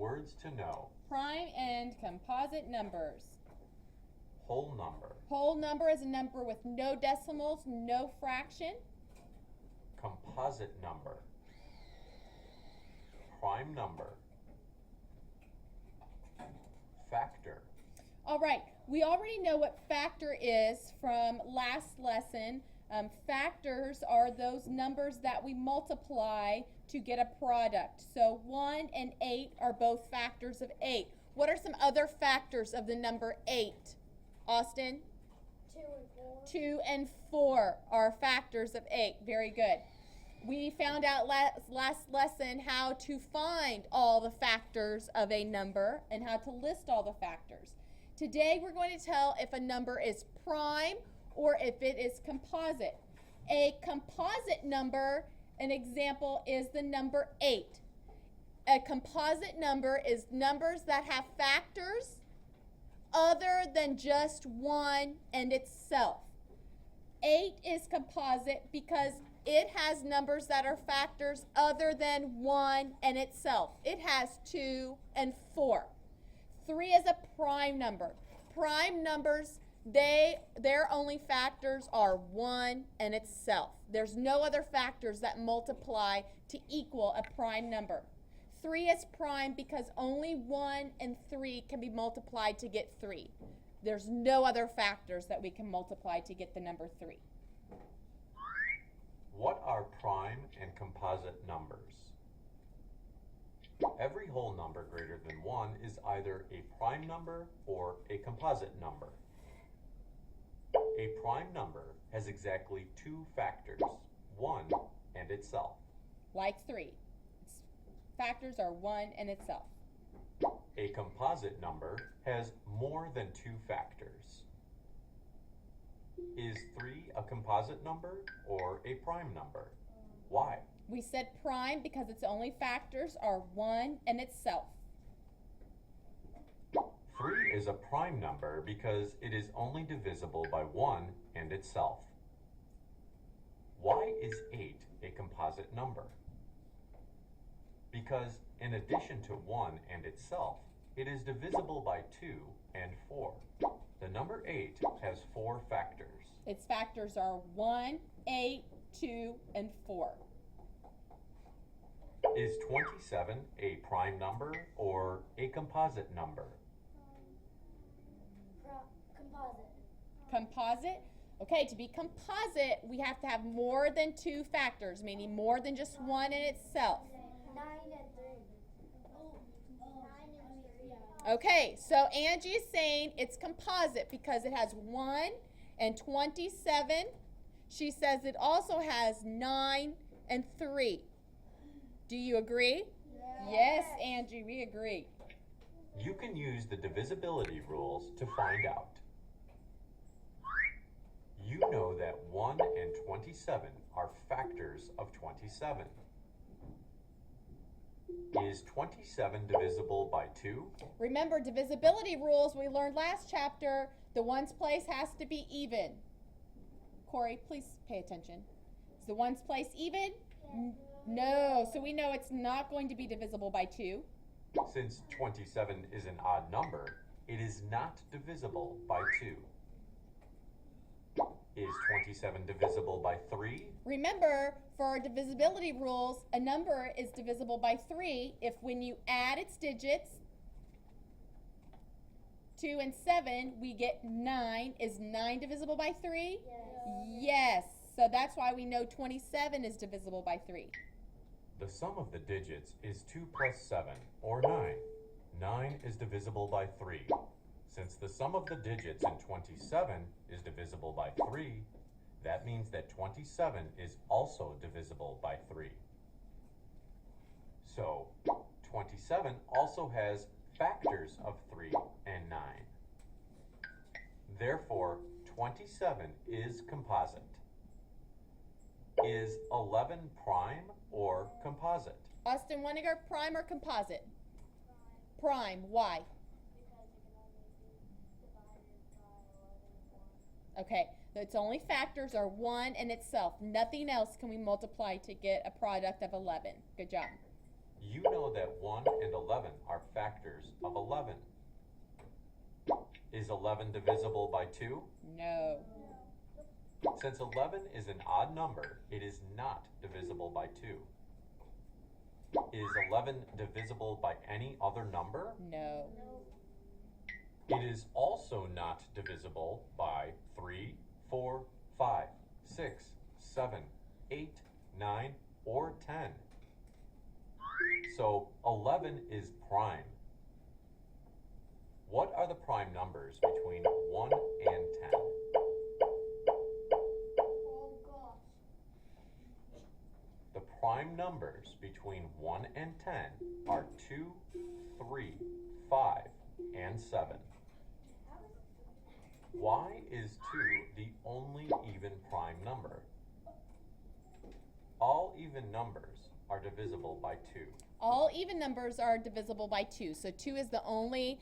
Words to know. Prime and composite numbers. Whole number. Whole number is a number with no decimals, no fraction. Composite number. Prime number. Factor. All right, we already know what factor is from last lesson. Factors are those numbers that we multiply to get a product. So 1 and 8 are both factors of 8. What are some other factors of the number 8? Austin? 2 and 4. 2 and 4 are factors of 8. Very good. We found out last lesson how to find all the factors of a number and how to list all the factors. Today we're going to tell if a number is prime or if it is composite. A composite number, an example, is the number 8. A composite number is numbers that have factors other than just 1 and itself. 8 is composite because it has numbers that are factors other than 1 and itself. It has 2 and 4. 3 is a prime number. Prime numbers, their only factors are 1 and itself. There's no other factors that multiply to equal a prime number. 3 is prime because only 1 and 3 can be multiplied to get 3. There's no other factors that we can multiply to get the number 3. What are prime and composite numbers? Every whole number greater than 1 is either a prime number or a composite number. A prime number has exactly 2 factors, 1 and itself. Like 3. Its factors are 1 and itself. A composite number has more than 2 factors. Is 3 a composite number or a prime number? Why? We said prime because its only factors are 1 and itself. 3 is a prime number because it is only divisible by 1 and itself. Why is 8 a composite number? Because in addition to 1 and itself, it is divisible by 2 and 4. The number 8 has 4 factors. Its factors are 1, 8, 2, and 4. Is 27 a prime number or a composite number? Composite. Composite? Okay, to be composite, we have to have more than 2 factors, meaning more than just 1 in itself. 9 and 3. 9 and 3. Okay, so Angie is saying it's composite because it has 1 and 27. She says it also has 9 and 3. Do you agree? Yes, Angie, we agree. You can use the divisibility rules to find out. You know that 1 and 27 are factors of 27. Is 27 divisible by 2? Remember, divisibility rules we learned last chapter. The ones place has to be even. Corey, please pay attention. Is the ones place even? No, so we know it's not going to be divisible by 2. Since 27 is an odd number, it is not divisible by 2. Is 27 divisible by 3? Remember, for our divisibility rules, a number is divisible by 3 if when you add its digits, 2 and 7, we get 9. Is 9 divisible by 3? Yes. So that's why we know 27 is divisible by 3. The sum of the digits is 2 plus 7, or 9. 9 is divisible by 3. Since the sum of the digits in 27 is divisible by 3, that means that 27 is also divisible by 3. So, 27 also has factors of 3 and 9. Therefore, 27 is composite. Is 11 prime or composite? Austin, want to go prime or composite? Prime. Why? Okay, its only factors are 1 and itself. Nothing else can we multiply to get a product of 11. Good job. You know that 1 and 11 are factors of 11. Is 11 divisible by 2? No. Since 11 is an odd number, it is not divisible by 2. Is 11 divisible by any other number? No. It is also not divisible by 3, 4, 5, 6, 7, 8, 9, or 10. So 11 is prime. What are the prime numbers between 1 and 10? Oh gosh. The prime numbers between 1 and 10 are 2, 3, 5, and 7. Why is 2 the only even prime number? All even numbers are divisible by 2. All even numbers are divisible by 2. So 2 is the only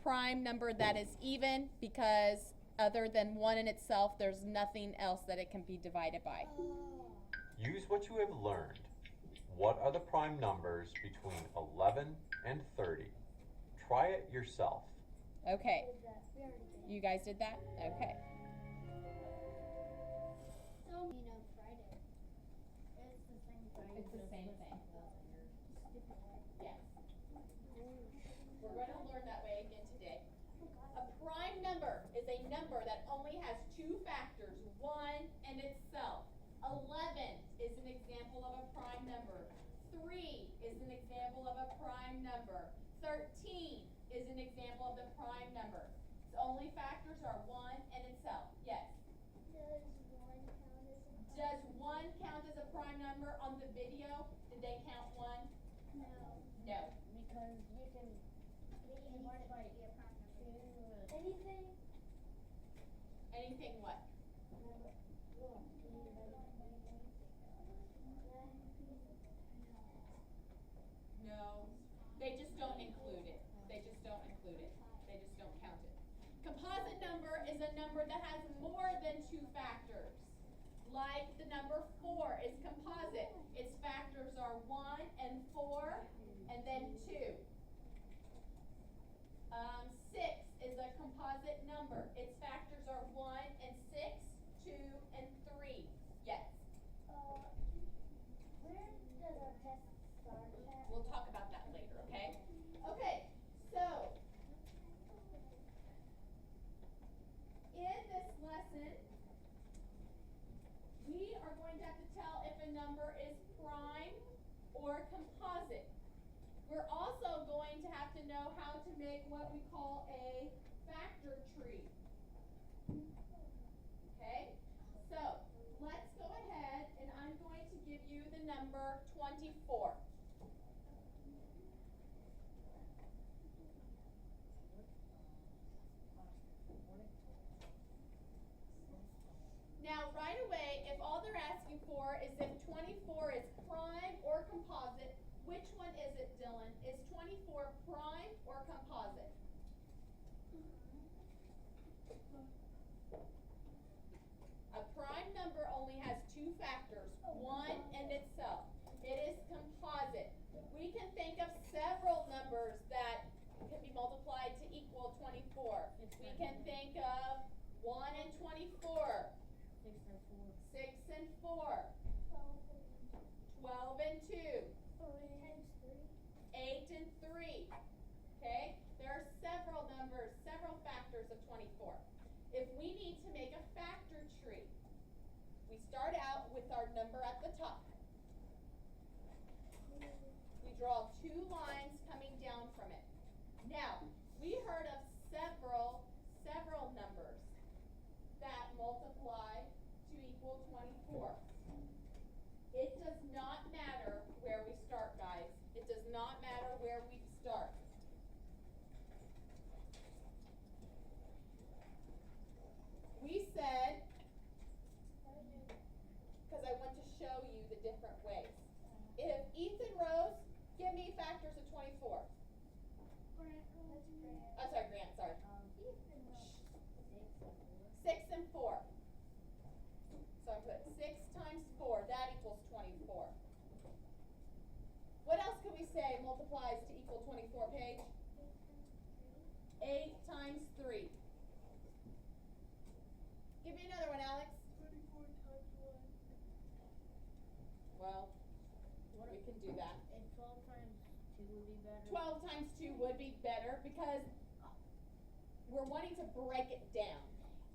prime number that is even, because other than 1 in itself, there's nothing else that it can be divided by. Use what you have learned. What are the prime numbers between 11 and 30? Try it yourself. Okay. We already did. You guys did that? Okay. So, Friday. It's the same thing. It's the same thing. Yes. We're going to learn that way again today. A prime number is a number that only has two factors, 1 and itself. 11 is an example of a prime number. 3 is an example of a prime number. 13 is an example of the prime number. Its only factors are 1 and itself. Yes. Does 1 count as a prime number on the video? Did they count 1? No. No. Because you can divide it by a prime number. Anything? Anything what? No. They just don't include it. They just don't include it. They just don't count it. Composite number is a number that has more than two factors. Like the number 4 is composite. Its factors are 1 and 4, and then 2. 6 is a composite number. Its factors are 1 and 6, 2, and 3. Yes. Where does our test start at? We'll talk about that later, okay? Okay, so in this lesson, we are going to have to tell if a number is prime or composite. We're also going to have to know how to make what we call a factor tree. Okay? So, let's go ahead and I'm going to give you the number 24. Now, right away, if all they're asking for is if 24 is prime or composite, which one is it, Dylan? Is 24 prime or composite? A prime number only has two factors, 1 and itself. It is composite. We can think of several numbers that can be multiplied to equal 24. We can think of 1 and 24. 6 and 4. 12 and 2. 8 and 3. Okay? There are several numbers, several factors of 24. If we need to make a factor tree, we start out with our number at the top. We draw two lines coming down from it. Now, we heard of several numbers that multiply to equal 24. It does not matter where we start, guys. It does not matter where we start. We said, because I want to show you the different ways. If Ethan Rose, give me factors of 24. Oh, sorry, Grant, sorry. 6 and 4. So I put 6 times 4, that equals 24. What else could we multiplies to equal 24, Paige? 8 times 3. Give me another one, Alex. 24 times 1. Well, we can do that. And 12 times 2 would be better. 12 times 2 would be better because we're wanting to break it down.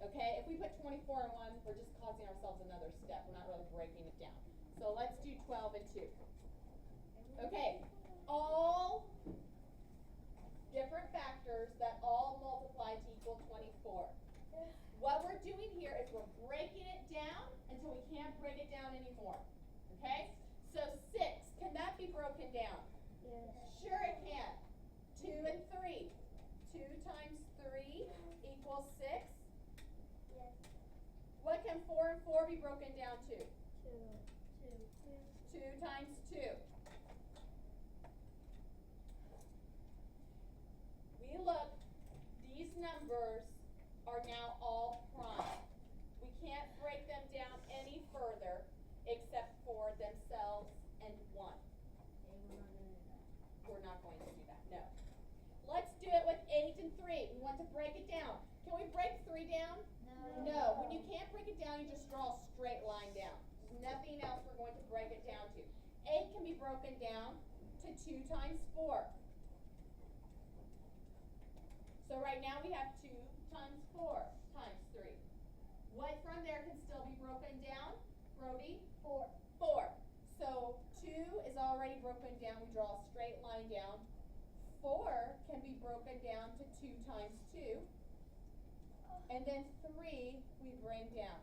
Okay, if we put 24 in one, we're just causing ourselves another step. We're not really breaking it down. So let's do 12 and 2. Okay, all different factors that all multiply to equal 24. What we're doing here is we're breaking it down until we can't break it down anymore. Okay, so 6, can that be broken down? Yes. Sure it can. 2 and 3. 2 times 3 equals 6. Yes. What can 4 and 4 be broken down to? 2. 2 times 2. We look, these numbers are now all prime. We can't break them down any further except for themselves and 1. We're not going to do that, no. Let's do it with 8 and 3. We want to break it down. Can we break 3 down? No. When you can't break it down, you just draw a straight line down. There's nothing else we're going to break it down to. 8 can be broken down to 2 times 4. So right now we have 2 times 4 times 3. What from there can still be broken down? Brody? 4. 4. So 2 is already broken down. We draw a straight line down. 4 can be broken down to 2 times 2. And then 3 we bring down.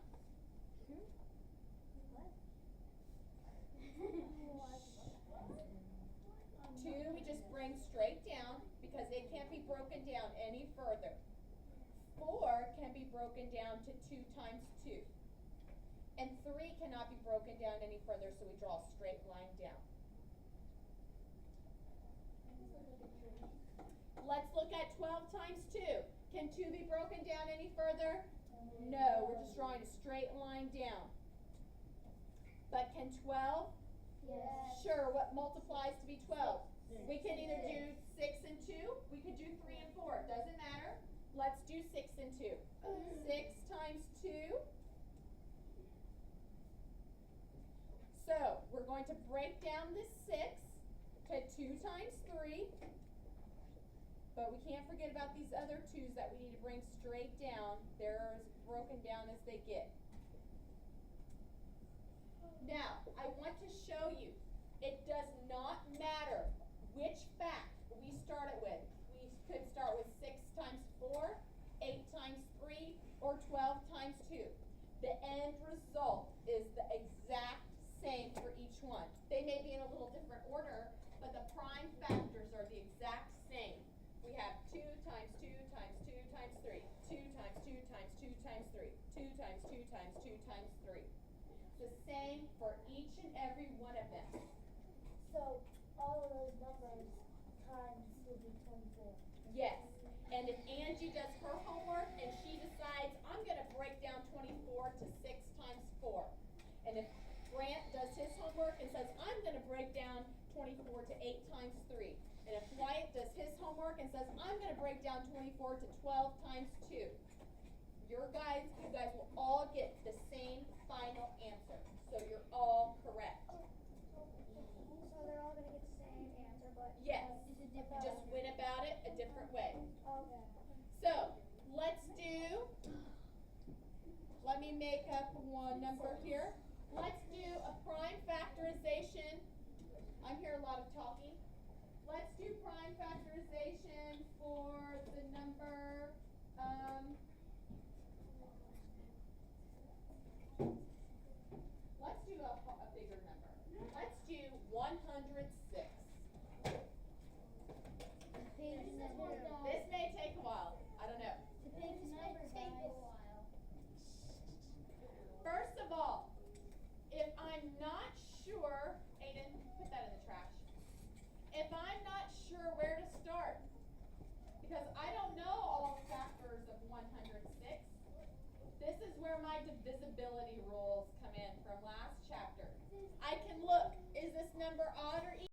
2 we just bring straight down because it can't be broken down any further. 4 can be broken down to 2 times 2. And 3 cannot be broken down any further, so we draw a straight line down. Let's look at 12 times 2. Can 2 be broken down any further? No, we're just drawing a straight line down. But can 12? Yes. Sure, what multiplies to be 12? We can either do 6 and 2, we could do 3 and 4, it doesn't matter. Let's do 6 and 2. 6 times 2. So, we're going to break down this 6 to 2 times 3. But we can't forget about these other 2's that we need to bring straight down. They're as broken down as they get. Now, I want to show you, it does not matter which fact we start it with. We could start with 6 times 4, 8 times 3, or 12 times 2. The end result is the exact same for each one. They may be in a little different order, but the prime factors are the exact same. We have 2 times 2 times 2 times 3, 2 times 2 times 2 times 3, 2 times 2 times 2 times 3. The same for each and every one of them. So all of those numbers times will be 24. Yes. And if Angie does her homework and she decides, I'm going to break down 24 to 6 times 4. And if Grant does his homework and says, I'm going to break down 24 to 8 times 3. And if Wyatt does his homework and says, I'm going to break down 24 to 12 times 2. You guys will all get the same final answer. So you're all correct. So they're all gonna get the same answer, but Yes. it's a You different just went about it a different way. Okay. So let's do, let me make up one number here. Let's do a prime factorization. I'm hearing a lot of talking. Let's do prime factorization for the number, let's do a bigger number. Let's do 106. This may take a while. I don't know. First of all, if I'm not sure, Aiden, put that in the trash. If I'm not sure where to start, because I don't know all the factors of 106, this is where my divisibility rules come in from last chapter. I can look, is this number odd or even?